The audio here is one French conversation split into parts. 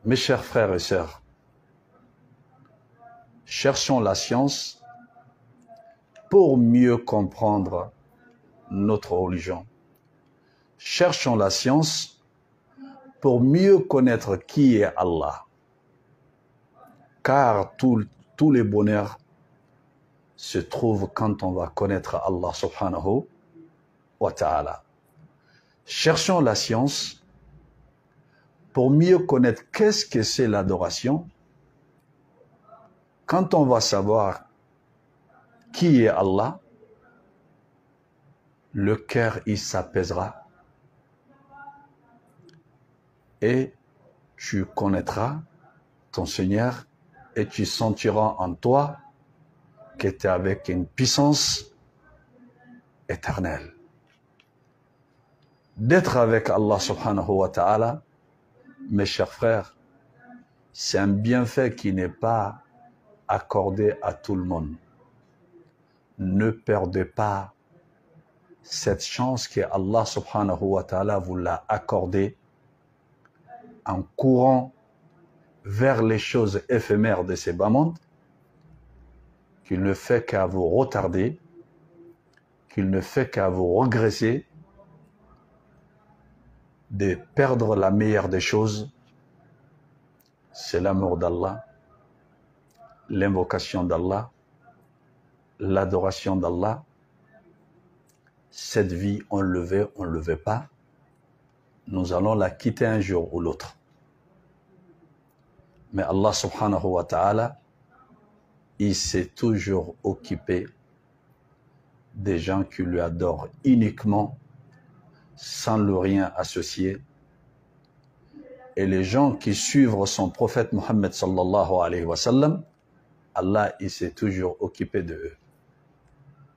Mes chers frères et sœurs, cherchons la science pour mieux comprendre notre religion. Cherchons la science pour mieux connaître qui est Allah. Car tous les bonheurs se trouvent quand on va connaître Allah subhanahu wa ta'ala. Cherchons la science pour mieux connaître qu'est-ce que c'est l'adoration. Quand on va savoir qui est Allah, le cœur il s'apaisera et tu connaîtras ton Seigneur et tu sentiras en toi que tu es avec une puissance éternelle. D'être avec Allah subhanahu wa ta'ala, mes chers frères, c'est un bienfait qui n'est pas accordé à tout le monde. Ne perdez pas cette chance que Allah subhanahu wa ta'ala vous l'a accordée en courant vers les choses éphémères de ces bas mondes, qu'il ne fait qu'à vous retarder, qu'il ne fait qu'à vous regresser, de perdre la meilleure des choses, c'est l'amour d'Allah, l'invocation d'Allah, l'adoration d'Allah. Cette vie, on le veut, on ne le veut pas, nous allons la quitter un jour ou l'autre. Mais Allah subhanahu wa ta'ala, il s'est toujours occupé des gens qui lui adorent uniquement, sans le rien associer. Et les gens qui suivent son prophète Mohammed sallallahu alayhi wa sallam, Allah il s'est toujours occupé de eux.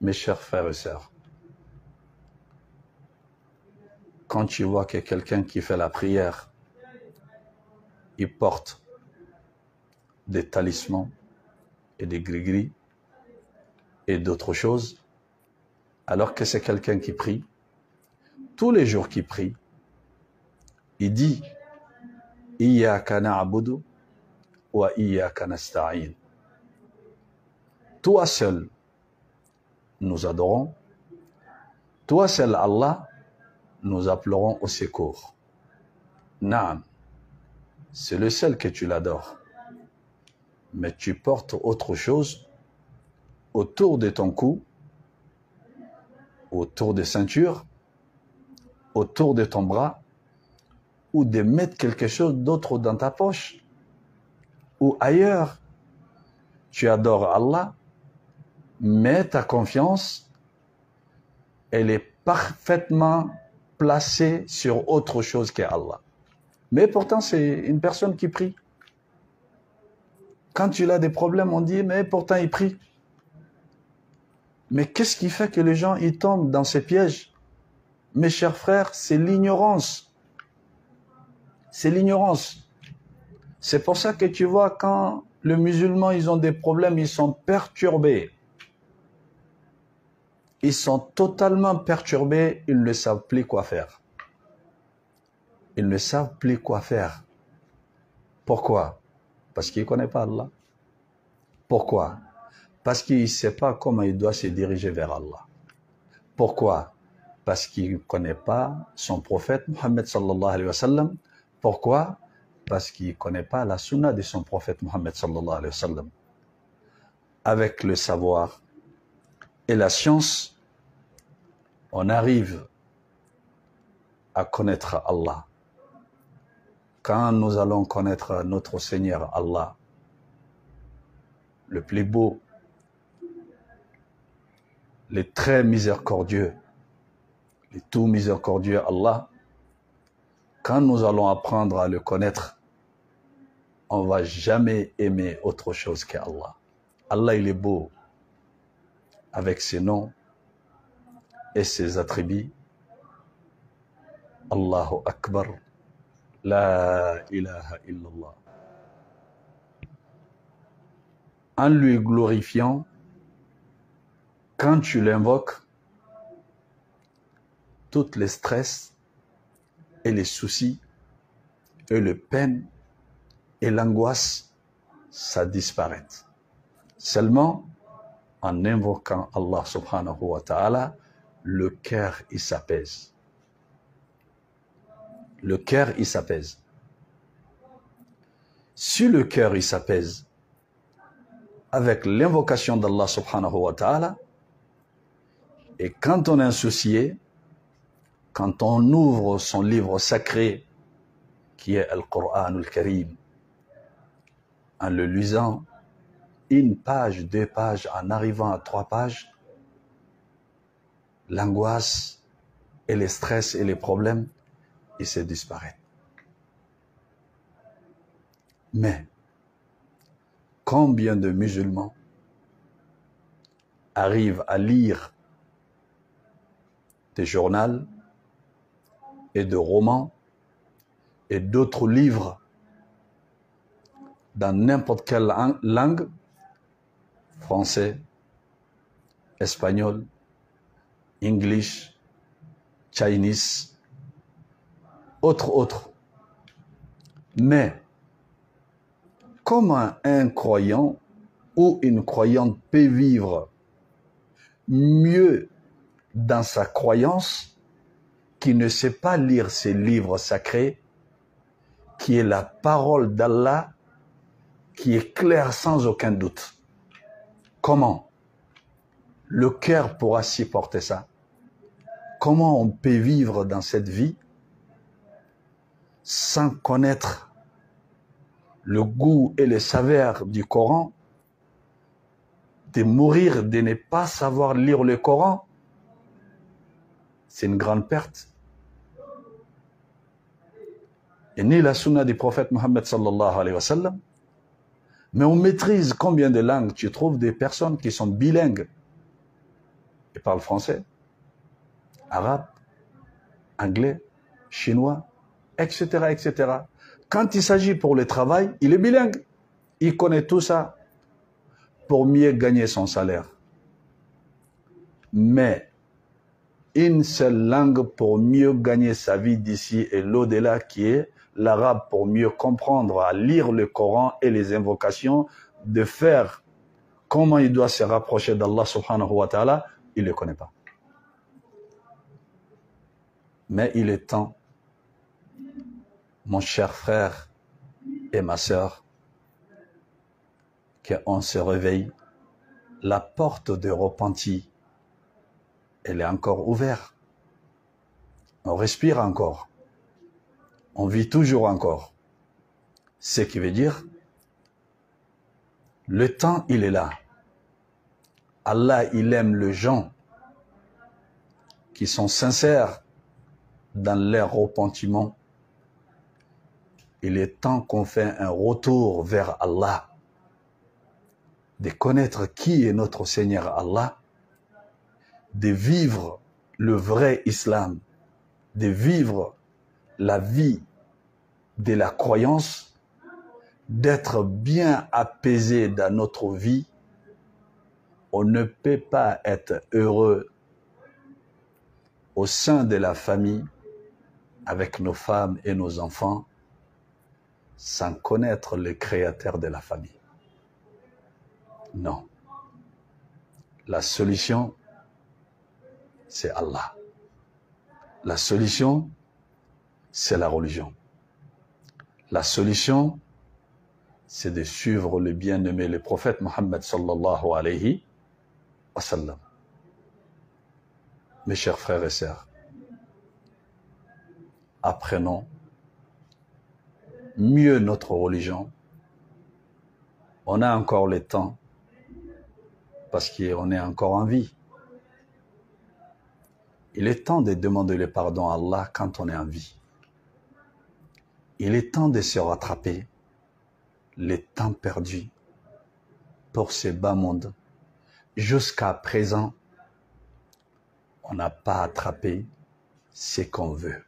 Mes chers frères et sœurs, quand tu vois que quelqu'un qui fait la prière, il porte des talismans et des gris-gris et d'autres choses, alors que c'est quelqu'un qui prie, tous les jours qu'il prie, il dit « Iyyaka na'budu wa iyyaka nasta'in » Toi seul, nous adorons, toi seul Allah, nous appellerons au secours. Naam, c'est le seul que tu l'adores. Mais tu portes autre chose autour de ton cou, autour des ceintures, autour de ton bras, ou de mettre quelque chose d'autre dans ta poche, ou ailleurs. Tu adores Allah, mais ta confiance, elle est parfaitement placée sur autre chose qu'Allah. Mais pourtant, c'est une personne qui prie. Quand tu as des problèmes, on dit, mais pourtant il prie. Mais qu'est-ce qui fait que les gens ils tombent dans ces pièges? Mes chers frères, c'est l'ignorance. C'est l'ignorance. C'est pour ça que tu vois, quand les musulmans ils ont des problèmes, ils sont perturbés. Ils sont totalement perturbés, ils ne savent plus quoi faire. Ils ne savent plus quoi faire. Pourquoi? Parce qu'ils ne connaissent pas Allah. Pourquoi? Parce qu'il ne sait pas comment il doit se diriger vers Allah. Pourquoi? Parce qu'il ne connaît pas son prophète Mohammed sallallahu alayhi wa sallam. Pourquoi? Parce qu'il ne connaît pas la sunna de son prophète Mohammed sallallahu alayhi wa sallam. Avec le savoir et la science, on arrive à connaître Allah. Quand nous allons connaître notre Seigneur Allah, le plus beau, le très miséricordieux, le tout miséricordieux Allah, quand nous allons apprendre à le connaître, on ne va jamais aimer autre chose qu'Allah. Allah, il est beau avec ses noms et ses attributs. Allahu Akbar, la ilaha illallah. En lui glorifiant, quand tu l'invoques, tous les stress et les soucis et les peines et l'angoisse, ça disparaît. Seulement, en invoquant Allah subhanahu wa ta'ala, le cœur, il s'apaise. Le cœur, il s'apaise. Si le cœur, il s'apaise, avec l'invocation d'Allah subhanahu wa ta'ala, et quand on est insoucié, quand on ouvre son livre sacré, qui est Al-Qur'an al-Karim, en le lisant, une page, 2 pages, en arrivant à 3 pages, l'angoisse et les stress et les problèmes, ils se disparaissent. Mais, combien de musulmans arrivent à lire des journaux et de romans et d'autres livres dans n'importe quelle langue, français, espagnol, English, Chinese, autres. Mais, comment un croyant ou une croyante peut vivre mieux dans sa croyance qui ne sait pas lire ces livres sacrés, qui est la parole d'Allah, qui est claire sans aucun doute? Comment le cœur pourra supporter ça? Comment on peut vivre dans cette vie sans connaître le goût et les saveurs du Coran, de mourir, de ne pas savoir lire le Coran? C'est une grande perte. Et ni la sunna du prophète Mohammed sallallahu alayhi wa sallam, mais on maîtrise combien de langues? Tu trouves des personnes qui sont bilingues. Ils parlent français, arabe, anglais, chinois, etc., etc. Quand il s'agit pour le travail, il est bilingue. Il connaît tout ça pour mieux gagner son salaire. Mais une seule langue pour mieux gagner sa vie d'ici et l'au-delà, qui est l'arabe, pour mieux comprendre, à lire le Coran et les invocations, de faire comment il doit se rapprocher d'Allah subhanahu wa ta'ala, il ne le connaît pas. Mais il est temps, mon cher frère et ma sœur, qu'on se réveille. La porte de repenti, elle est encore ouverte. On respire encore. On vit toujours encore. Ce qui veut dire, le temps, il est là. Allah, il aime les gens qui sont sincères dans leur repentiment. Il est temps qu'on fait un retour vers Allah, de connaître qui est notre Seigneur Allah, de vivre le vrai islam, de vivre la vie de la croyance, d'être bien apaisé dans notre vie. On ne peut pas être heureux au sein de la famille, avec nos femmes et nos enfants, sans connaître le créateur de la famille. Non. La solution, c'est Allah. La solution, c'est la religion. La solution, c'est de suivre le bien-aimé, le prophète Mohammed sallallahu alayhi wa sallam. Mes chers frères et sœurs, apprenons mieux notre religion. On a encore le temps, parce qu'on est encore en vie. Il est temps de demander le pardon à Allah quand on est en vie. Il est temps de se rattraper les temps perdus pour ce bas monde. Jusqu'à présent, on n'a pas attrapé ce qu'on veut.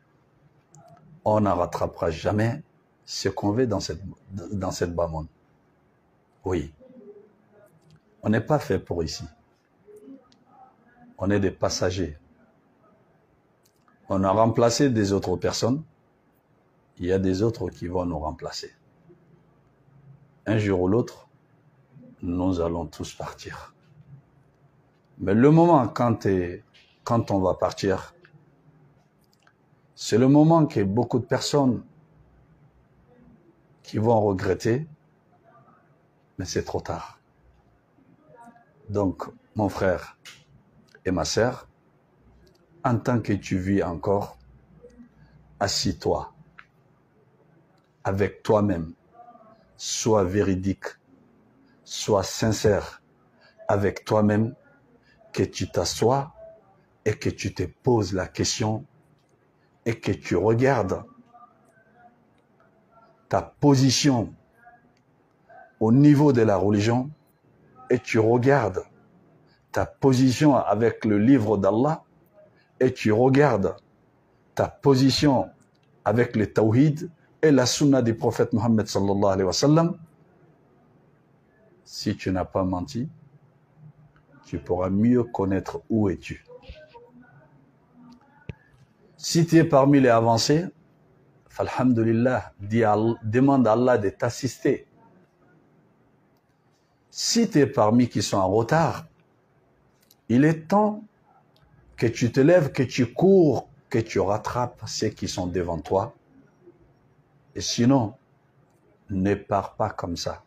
On ne rattrapera jamais ce qu'on veut dans cette bas monde. Oui. On n'est pas fait pour ici. On est des passagers. On a remplacé des autres personnes. Il y a des autres qui vont nous remplacer. un jour ou l'autre, nous allons tous partir. Mais le moment quand on va partir, c'est le moment que beaucoup de personnes qui vont regretter, mais c'est trop tard. Donc, mon frère et ma sœur, en tant que tu vis encore, assis-toi avec toi-même, sois véridique, sois sincère avec toi-même, que tu t'assoies et que tu te poses la question et que tu regardes ta position au niveau de la religion et tu regardes ta position avec le livre d'Allah et tu regardes ta position avec le tawhid et la sunna du prophète Mohammed sallallahu alayhi wa sallam. Si tu n'as pas menti, tu pourras mieux connaître où es-tu. Si tu es parmi les avancés, alhamdulillah, demande à Allah de t'assister. Si tu es parmi qui sont en retard, il est temps que tu te lèves, que tu cours, que tu rattrapes ceux qui sont devant toi. Et sinon, ne pars pas comme ça.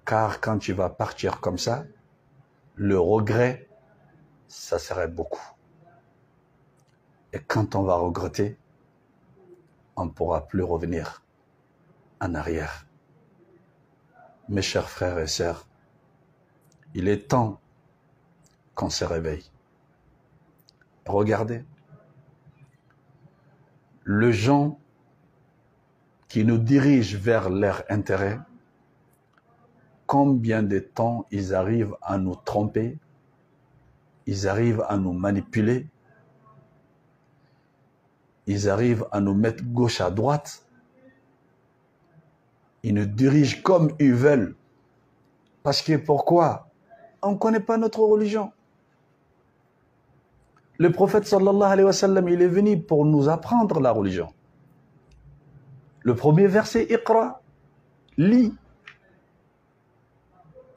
Car quand tu vas partir comme ça, le regret, ça serait beaucoup. Et quand on va regretter, on ne pourra plus revenir en arrière. Mes chers frères et sœurs, il est temps qu'on se réveille. Regardez, les gens qui nous dirigent vers leur intérêt, combien de temps ils arrivent à nous tromper, ils arrivent à nous manipuler, ils arrivent à nous mettre gauche à droite, ils nous dirigent comme ils veulent. Parce que pourquoi? On ne connaît pas notre religion. Le prophète sallallahu alayhi wa sallam, il est venu pour nous apprendre la religion. Le premier verset, Iqra, lis.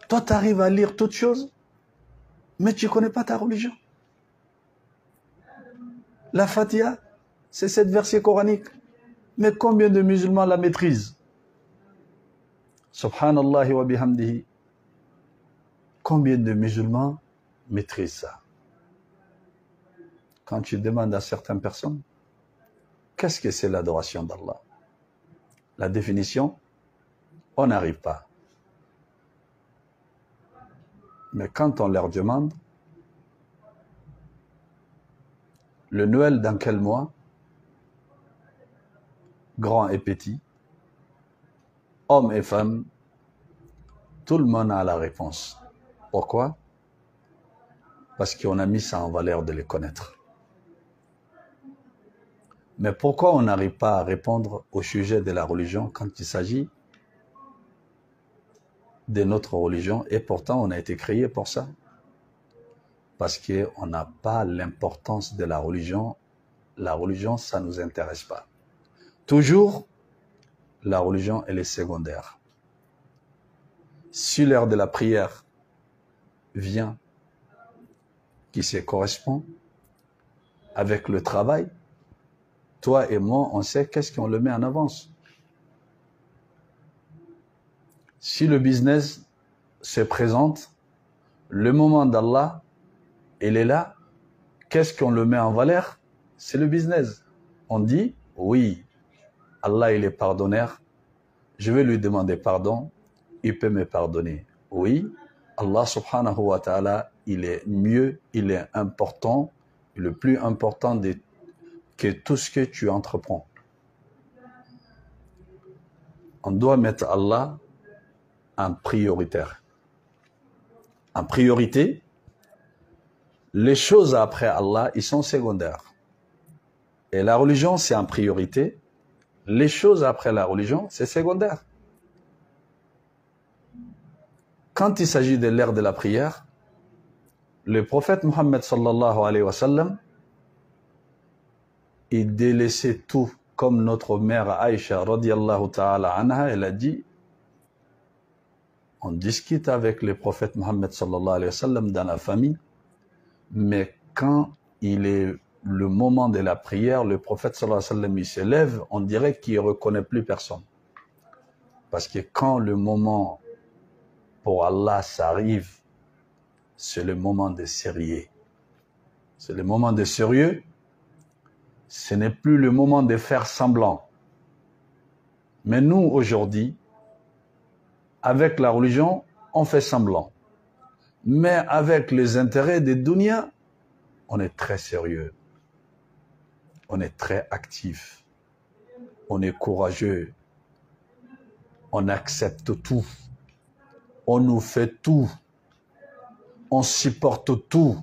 Toi, tu arrives à lire toutes choses, mais tu ne connais pas ta religion. La Fatiha, c'est 7 versets coraniques. Mais combien de musulmans la maîtrisent? Subhanallah wa bihamdihi. Combien de musulmans maîtrisent ça? Quand tu demandes à certaines personnes, qu'est-ce que c'est l'adoration d'Allah? La définition, on n'arrive pas. Mais quand on leur demande, le Noël dans quel mois? Grand et petit, hommes et femmes, tout le monde a la réponse. Pourquoi? Parce qu'on a mis ça en valeur de les connaître. Mais pourquoi on n'arrive pas à répondre au sujet de la religion quand il s'agit de notre religion? Et pourtant, on a été créé pour ça. Parce qu'on n'a pas l'importance de la religion. La religion, ça ne nous intéresse pas. Toujours, la religion, elle est secondaire. Si l'heure de la prière vient, qui se correspond avec le travail, toi et moi, on sait qu'est-ce qu'on le met en avance. Si le business se présente, le moment d'Allah, il est là, qu'est-ce qu'on le met en valeur? C'est le business. On dit, oui, Allah il est pardonneur, je vais lui demander pardon, il peut me pardonner. Oui, Allah subhanahu wa ta'ala, il est mieux, il est important, le plus important que tout ce que tu entreprends. On doit mettre Allah en prioritaire. En priorité, les choses après Allah, ils sont secondaires. Et la religion, c'est en priorité. Les choses après la religion, c'est secondaire. Quand il s'agit de l'ère de la prière, le prophète Mohammed sallallahu alayhi wa sallam, il délaissait tout, comme notre mère Aïcha radiyallahu ta'ala anha, elle a dit, On discute avec le prophète Mohammed sallallahu alayhi wa sallam dans la famille, mais quand il est le moment de la prière, le prophète sallallahu alayhi wa sallam il se lève, on dirait qu'il ne reconnaît plus personne. Parce que quand le moment pour Allah s'arrive, c'est le moment de sérieux. C'est le moment de sérieux. Ce n'est plus le moment de faire semblant. Mais nous, aujourd'hui, avec la religion, on fait semblant. Mais avec les intérêts des dunya, on est très sérieux. On est très actif. On est courageux. On accepte tout. On nous fait tout. On supporte tout.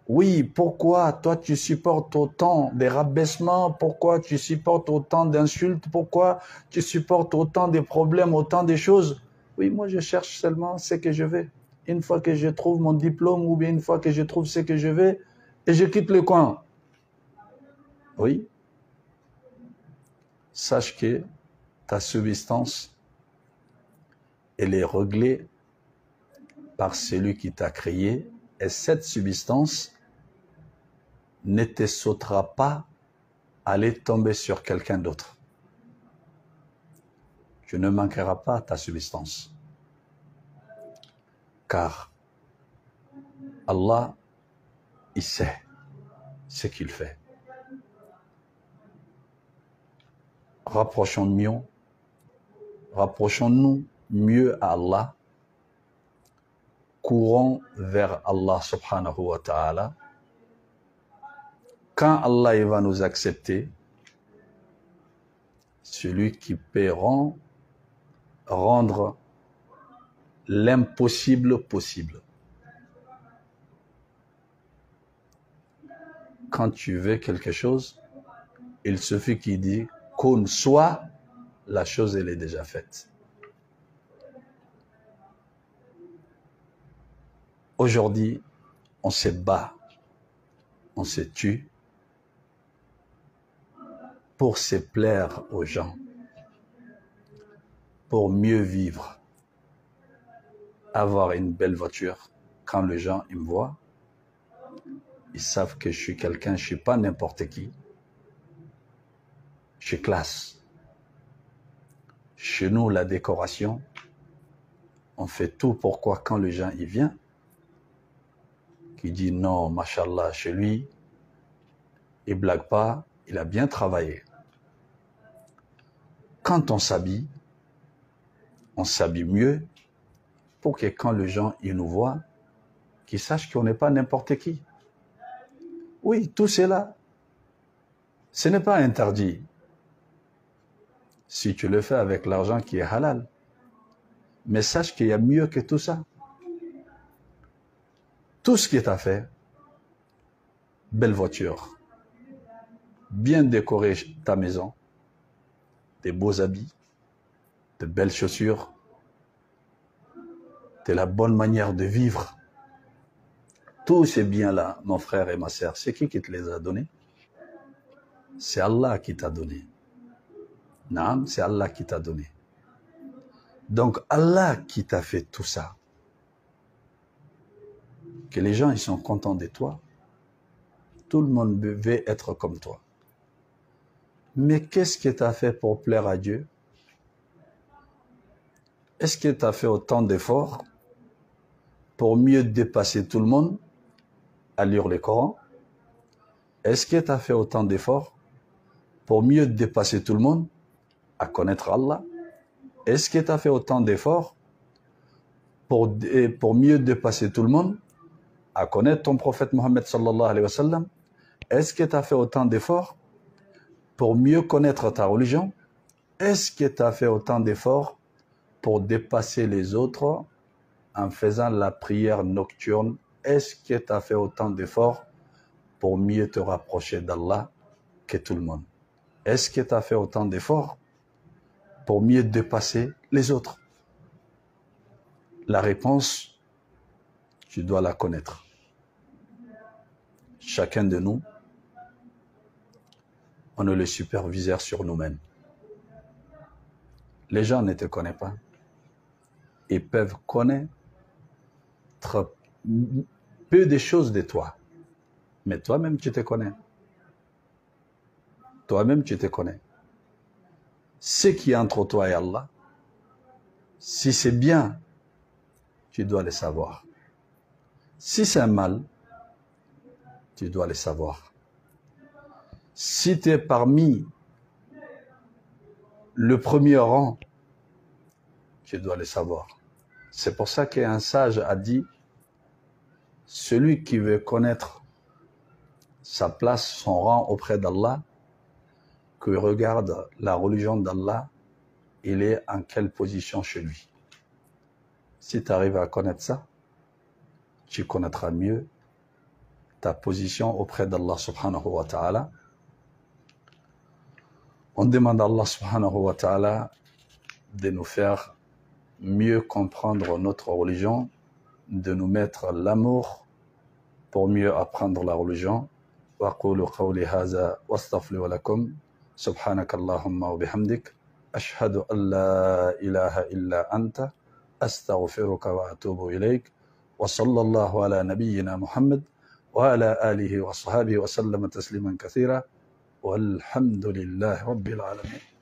Oui, pourquoi toi tu supportes autant des rabaissements? Pourquoi tu supportes autant d'insultes? Pourquoi tu supportes autant de problèmes, autant de choses? Oui, moi je cherche seulement ce que je veux. Une fois que je trouve mon diplôme ou bien une fois que je trouve ce que je veux, et je quitte le coin. Oui. Sache que ta subsistance, elle est réglée par celui qui t'a créé, et cette subsistance ne te sautera pas à aller tomber sur quelqu'un d'autre. Tu ne manqueras pas ta subsistance. Car Allah, il sait ce qu'il fait. Rapprochons-nous mieux à Allah. Courons vers Allah subhanahu wa ta'ala. Quand Allah il va nous accepter, celui qui peut rendre l'impossible possible. Quand tu veux quelque chose, il suffit qu'il dit qu'on soit, la chose elle est déjà faite. Aujourd'hui, on se bat, on se tue pour se plaire aux gens, pour mieux vivre, avoir une belle voiture. Quand les gens ils me voient, ils savent que je suis quelqu'un, je ne suis pas n'importe qui. Je suis classe. Chez nous, la décoration, on fait tout pour quoi quand le gens il vient, qui dit non, machallah, chez lui, il blague pas, il a bien travaillé. Quand on s'habille mieux pour que quand les gens ils nous voient, qu'ils sachent qu'on n'est pas n'importe qui. Oui, tout cela, ce n'est pas interdit. Si tu le fais avec l'argent qui est halal. Mais sache qu'il y a mieux que tout ça. Tout ce qui est à faire, belle voiture, bien décorer ta maison, des beaux habits, de belles chaussures, de la bonne manière de vivre. Tous ces biens-là, mon frère et ma sœur, c'est qui te les a donnés? C'est Allah qui t'a donné. Naam, c'est Allah qui t'a donné. Donc Allah qui t'a fait tout ça. Que les gens ils sont contents de toi. Tout le monde veut être comme toi. Mais qu'est-ce que tu as fait pour plaire à Dieu? Est-ce que tu as fait autant d'efforts pour mieux dépasser tout le monde à lire le Coran? Est-ce que tu as fait autant d'efforts pour mieux dépasser tout le monde à connaître Allah? Est-ce que tu as fait autant d'efforts pour mieux dépasser tout le monde à connaître ton prophète Mohammed sallallahu alayhi wa sallam? Est-ce que tu as fait autant d'efforts pour mieux connaître ta religion? Est-ce que tu as fait autant d'efforts pour dépasser les autres en faisant la prière nocturne? Est-ce que tu as fait autant d'efforts pour mieux te rapprocher d'Allah que tout le monde? Est-ce que tu as fait autant d'efforts pour mieux dépasser les autres? La réponse, tu dois la connaître. Chacun de nous, on est le superviseur sur nous-mêmes. Les gens ne te connaissent pas. Ils peuvent connaître peu de choses de toi. Mais toi-même, tu te connais. Toi-même, tu te connais. Ce qui est entre toi et Allah, si c'est bien, tu dois le savoir. Si c'est un mal, tu dois le savoir. Si tu es parmi le premier rang, tu dois le savoir. C'est pour ça qu'un sage a dit, celui qui veut connaître sa place, son rang auprès d'Allah, que regarde la religion d'Allah, il est en quelle position chez lui. Si tu arrives à connaître ça, tu connaîtras mieux ta position auprès d'Allah subhanahu wa ta'ala. On demande à Allah subhanahu wa ta'ala de nous faire mieux comprendre notre religion, de nous mettre l'amour pour mieux apprendre la religion. وأقول قولي هذا واستغفر لكم سبحانك اللهم وبحمدك أشهد أن لا إله إلا أنت أستغفرك وأتوب إليك وصلى الله على نبينا محمد وعلى آله وصحبه وسلم تسليما كثيرا والحمد لله رب العالمين.